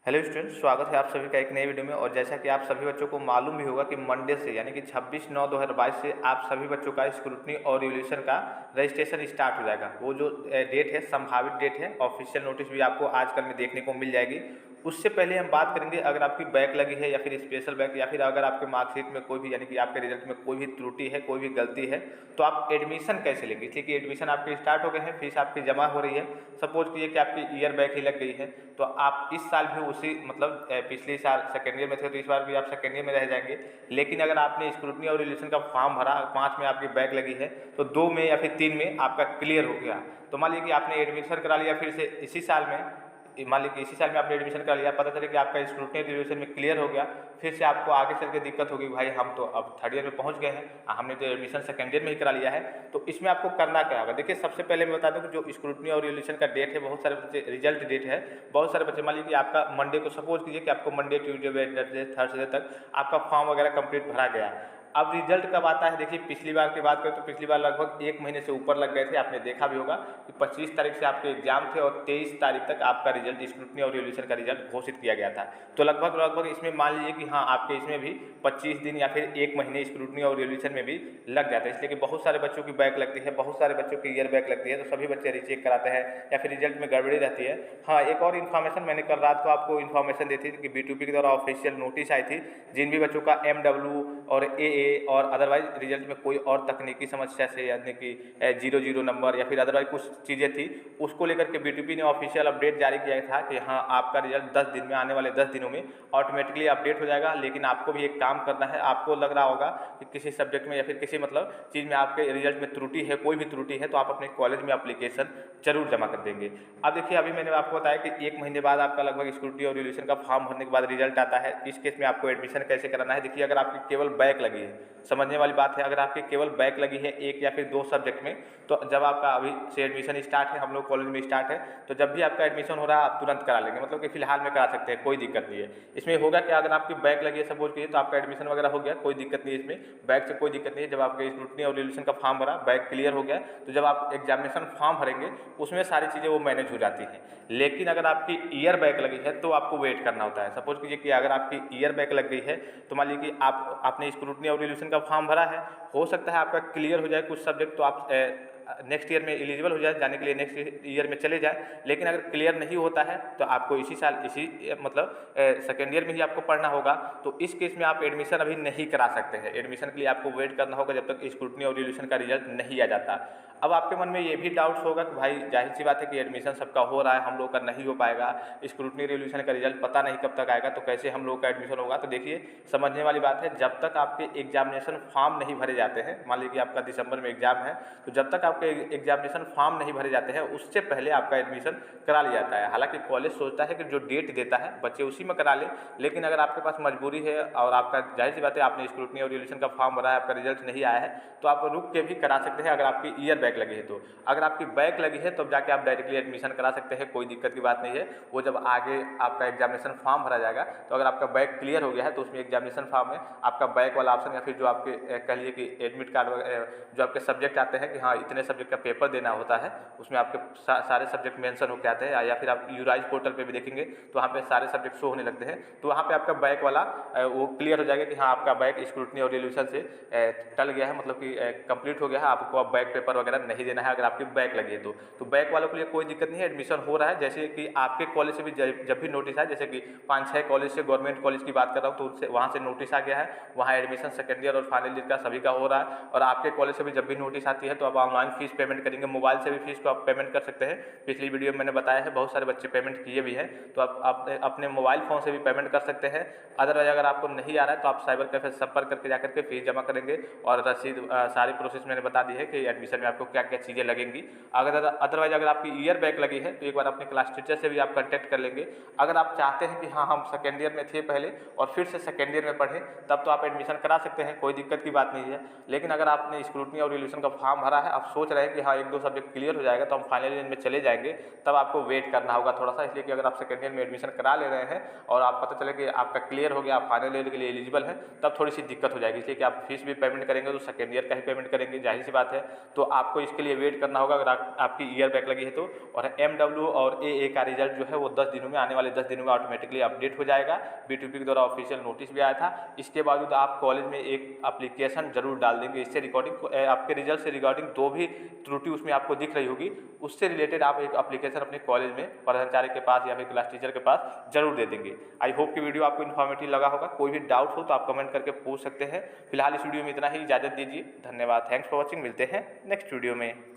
Hello student, स्वागत है आप सभी का एक नई वीडियो में। और जैसा कि आप सभी बच्चों को मालूम भी होगा कि मंडे से यानी कि 26/9/2022 से आप सभी बच्चों का स्क्रूटनी और रिवोल्यूशन का रजिस्ट्रेशन स्टार्ट हो जाएगा। वो जो डेट है, संभावित डेट है, ऑफिशियल नोटिस भी आपको आजकल में देखने को मिल जाएगी। उससे पहले हम बात करेंगे, अगर आपकी बैक लगी है या फिर स्पेशल बैक, या फिर अगर आपके मार्कशीट में कोई भी यानी कि आपके रिजल्ट में कोई भी त्रुटि है, कोई भी गलती है, तो आप एडमिशन कैसे लेंगे। इसलिए कि एडमिशन आपके स्टार्ट हो गए हैं, फीस आपकी जमा हो रही है। सपोज कीजिए कि आपकी ईयर बैक ही लग गई है, तो आप इस साल भी उसी मतलब पिछले साल सेकेंड ईयर में थे तो इस बार भी आप सेकेंड ईयर में रह जाएंगे। लेकिन अगर आपने स्क्रूटनी और रिवोल्यूशन का फॉर्म भरा, 5 में आपकी बैक लगी है, तो 2 में या फिर 3 में आपका क्लियर हो गया। तो मान लीजिए कि आपने एडमिशन करा लिया फिर से इसी साल में, मान लीजिए कि इसी साल में आपने एडमिशन कर लिया, पता चले कि आपका स्क्रूटनी रिवोल्यूशन में क्लियर हो गया, फिर से आपको आगे चल के दिक्कत होगी, भाई हम तो अब थर्ड ईयर में पहुंच गए हैं, हमने तो एडमिशन सेकेंड ईयर में ही करा लिया है। तो इसमें आपको करना क्या होगा। देखिए, सबसे पहले मैं बता दूं कि जो स्क्रूटनी और रिवोल्यूशन का डेट है, बहुत सारे बच्चे रिजल्ट डेट है, बहुत सारे बच्चे मान लीजिए कि आपका मंडे को, सपोज कीजिए कि आपको मंडे, ट्यूजडे, वेडनेसडे, थर्सडे तक आपका फॉर्म वगैरह कंप्लीट भरा गया। अब रिजल्ट कब आता है, देखिए पिछली बार की बात करें तो पिछली बार लगभग 1 महीने से ऊपर लग गए थे। आपने देखा भी होगा कि 25 तारीख से आपके एग्जाम थे और 23 तारीख तक आपका रिजल्ट, स्क्रूटनी और रिवोल्यूशन का रिजल्ट घोषित किया गया था। तो लगभग लगभग इसमें मान लीजिए कि हाँ, आपके इसमें भी 25 दिन या फिर 1 महीने स्क्रूटनी और रिवोल्यूशन में भी लग जाता है। इसलिए कि बहुत सारे बच्चों की बैक लगती है, बहुत सारे बच्चों की ईयर बैक लगती है, तो सभी बच्चे रीचेक कराते हैं या फिर रिजल्ट में गड़बड़ी रहती है। हाँ, एक और इन्फॉर्मेशन मैंने कल रात को आपको इन्फॉर्मेशन दी थी कि B2P के द्वारा ऑफिशियल नोटिस आई थी, जिन भी बच्चों का MW और AA और अदरवाइज रिजल्ट में कोई और तकनीकी समस्या से, यानी कि 00 नंबर या फिर अदरवाइज कुछ चीज़ें थी, उसको लेकर के B2P ने ऑफिशियल अपडेट जारी किया था कि हाँ, आपका रिजल्ट 10 दिन में, आने वाले 10 दिनों में ऑटोमेटिकली अपडेट हो जाएगा। लेकिन आपको भी एक काम करना है। आपको लग रहा होगा कि किसी सब्जेक्ट में या फिर किसी मतलब चीज़ में आपके रिजल्ट में त्रुटि है, कोई भी त्रुटि है, तो आप अपने कॉलेज में अप्लीकेशन जरूर जमा कर देंगे। अब देखिए, अभी मैंने आपको बताया कि 1 महीने बाद आपका लगभग स्क्रूटनी और रिवोल्यूशन का फॉर्म भरने के बाद रिजल्ट आता है। इस केस में आपको एडमिशन कैसे कराना है, देखिए, अगर आपकी केवल बैक लगी है, समझने वाली बात है, अगर आपकी केवल बैक लगी है 1 या फिर 2 सब्जेक्ट में, तो जब आपका अभी से एडमिशन स्टार्ट है, हम लोग कॉलेज में स्टार्ट है, तो जब भी आपका एडमिशन हो रहा है आप तुरंत करा लेंगे, मतलब कि फिलहाल में करा सकते हैं, कोई दिक्कत नहीं है। इसमें होगा कि अगर आपकी बैक लगी है, सपोज कीजिए, तो आपका एडमिशन वगैरह हो गया, कोई दिक्कत नहीं है, इसमें बैक से कोई दिक्कत नहीं है। जब आपके स्क्रूटनी और रिवोल्यूशन का फॉर्म भरा, बैक क्लियर हो गया, तो जब आप एग्जामिनेशन फॉर्म भरेंगे उसमें सारी चीज़ें वो मैनेज हो जाती हैं। लेकिन अगर आपकी ईयर बैक लगी है तो आपको वेट करना होता है। सपोज कीजिए कि अगर आपकी ईयर बैक लग गई है, तो मान लीजिए कि आपने स्क्रूटनी और रिवोल्यूशन का फॉर्म भरा है, हो सकता है आपका क्लियर हो जाए कुछ सब्जेक्ट, तो आप नेक्स्ट ईयर में एलिजिबल हो जाए, जाने के लिए नेक्स्ट ईयर में चले जाए। लेकिन अगर क्लियर नहीं होता है तो आपको इसी साल, इसी मतलब सेकेंड ईयर में ही आपको पढ़ना होगा। तो इस केस में आप एडमिशन अभी नहीं करा सकते हैं। एडमिशन के लिए आपको वेट करना होगा जब तक स्क्रूटनी और रिवोल्यूशन का रिजल्ट नहीं आ जाता। अब आपके मन में ये भी डाउट्स होगा कि भाई जाहिर सी बात है कि एडमिशन सबका हो रहा है, हम लोग का नहीं हो पाएगा, स्क्रूटनी रिवोल्यूशन का रिजल्ट पता नहीं कब तक आएगा, तो कैसे हम लोग का एडमिशन होगा। तो देखिए, समझने वाली बात है, जब तक आपके एग्जामिनेशन फॉर्म नहीं भरे जाते हैं, मान लीजिए आपका दिसंबर में एग्जाम है, तो जब तक आपके एग्जामिनेशन फॉर्म नहीं भरे जाते हैं उससे पहले आपका एडमिशन करा लिया जाता है। हालांकि कॉलेज सोचता है कि जो डेट देता है बच्चे उसी में करा ले, लेकिन अगर आपके पास मजबूरी है और आपका, जाहिर सी बात है, आपने स्क्रूटनी और रिवोल्यूशन का फॉर्म भरा है, आपका रिजल्ट नहीं आया है, तो आप रुक के भी करा सकते हैं अगर आपकी ईयर बैक लगी है तो। अगर आपकी बैक लगी है तब जाके आप डायरेक्टली एडमिशन करा सकते हैं, कोई दिक्कत की बात नहीं है। वो जब आगे आपका एग्जामिनेशन फॉर्म भरा जाएगा, तो अगर आपका बैक क्लियर हो गया है तो उसमें एग्जामिनेशन फॉर्म में आपका बैक वाला ऑप्शन, या फिर जो आपके कह लीजिए कि एडमिट कार्ड जो आपके सब्जेक्ट आते हैं कि हाँ इतने सब्जेक्ट का पेपर देना होता है, उसमें आपके सारे सब्जेक्ट मेंशन होकर आते हैं। या फिर आप यूराइज पोर्टल पे भी देखेंगे तो वहाँ पे सारे सब्जेक्ट शो होने लगते हैं, तो वहाँ पे आपका बैक वाला वो क्लियर हो जाएगा कि हाँ आपका बैक स्क्रूटनी और रिवोल्यूशन से टल गया है, मतलब कि कंप्लीट हो गया है, आपको अब बैक पेपर वगैरह नहीं देना है अगर आपकी बैक लगी है तो बैक वालों के लिए कोई दिक्कत नहीं है, एडमिशन हो रहा है। जैसे कि आपके कॉलेज से भी जब भी नोटिस आए, जैसे कि 5-6 कॉलेज से, गवर्नमेंट कॉलेज की बात कर रहा हूँ, तो उससे वहाँ से नोटिस आ गया है, वहाँ एडमिशन सेकेंड ईयर और फाइनल ईयर का सभी का हो रहा है। और आपके कॉलेज से भी जब भी नोटिस आती है तो आप ऑनलाइन फीस पेमेंट करेंगे, मोबाइल से भी फीस को आप पेमेंट कर सकते हैं। पिछली वीडियो में मैंने बताया है, बहुत सारे बच्चे पेमेंट किए भी हैं, तो आप अपने मोबाइल फ़ोन से भी पेमेंट कर सकते हैं। अदरवाइज अगर आपको नहीं आ रहा है तो आप साइबर कैफे संपर्क करके जाकर के फीस जमा करेंगे, और रसीद सारी प्रोसेस मैंने बता दी है कि एडमिशन में आपको क्या क्या चीज़ें लगेंगी। अदरवाइज अगर आपकी ईयर बैक लगी है तो एक बार अपने क्लास टीचर से भी आप कंटेक्ट कर लेंगे। अगर आप चाहते हैं कि हाँ हम सेकेंड ईयर में थे पहले और फिर से सेकेंड ईयर में पढ़ें, तब तो आप एडमिशन करा सकते हैं, कोई दिक्कत की बात नहीं है। लेकिन अगर आपने स्क्रूटनी और रिवोल्यूशन का फॉर्म भरा है, आप सोच रहे हैं कि हाँ 1-2 सब्जेक्ट क्लियर हो जाएगा तो हम फाइनल ईयर में चले जाएंगे, तब आपको वेट करना होगा थोड़ा सा। इसलिए कि अगर आप सेकेंड ईयर में एडमिशन करा ले रहे हैं और आप पता चले कि आपका क्लियर हो गया, आप फाइनल ईयर के लिए एलिजिबल हैं, तब थोड़ी सी दिक्कत हो जाएगी। इसलिए कि आप फीस भी पेमेंट करेंगे तो सेकेंड ईयर का ही पेमेंट करेंगे, जाहिर सी बात है। तो आपको आपको इसके लिए वेट करना होगा अगर आपकी ईयर बैक लगी है तो। और MW और AA का रिजल्ट जो है वो 10 दिनों में, आने वाले 10 दिनों में ऑटोमेटिकली अपडेट हो जाएगा। B2P के द्वारा ऑफिशियल नोटिस भी आया था। इसके बावजूद आप कॉलेज में एक एप्लीकेशन जरूर डाल देंगे। इससे रिकॉर्डिंग आपके रिजल्ट से रिगार्डिंग जो भी त्रुटि उसमें आपको दिख रही होगी उससे रिलेटेड आप एक एप्लीकेशन अपने कॉलेज में प्राचार्य के पास या फिर क्लास टीचर के पास जरूर दे देंगे। आई होप कि वीडियो आपको इन्फॉर्मेटिव लगा होगा। कोई भी डाउट हो तो आप कमेंट करके पूछ सकते हैं। फिलहाल इस वीडियो में इतना ही, इजाजत दीजिए। धन्यवाद, थैंक्स फॉर वॉचिंग। मिलते हैं नेक्स्ट वीडियो में।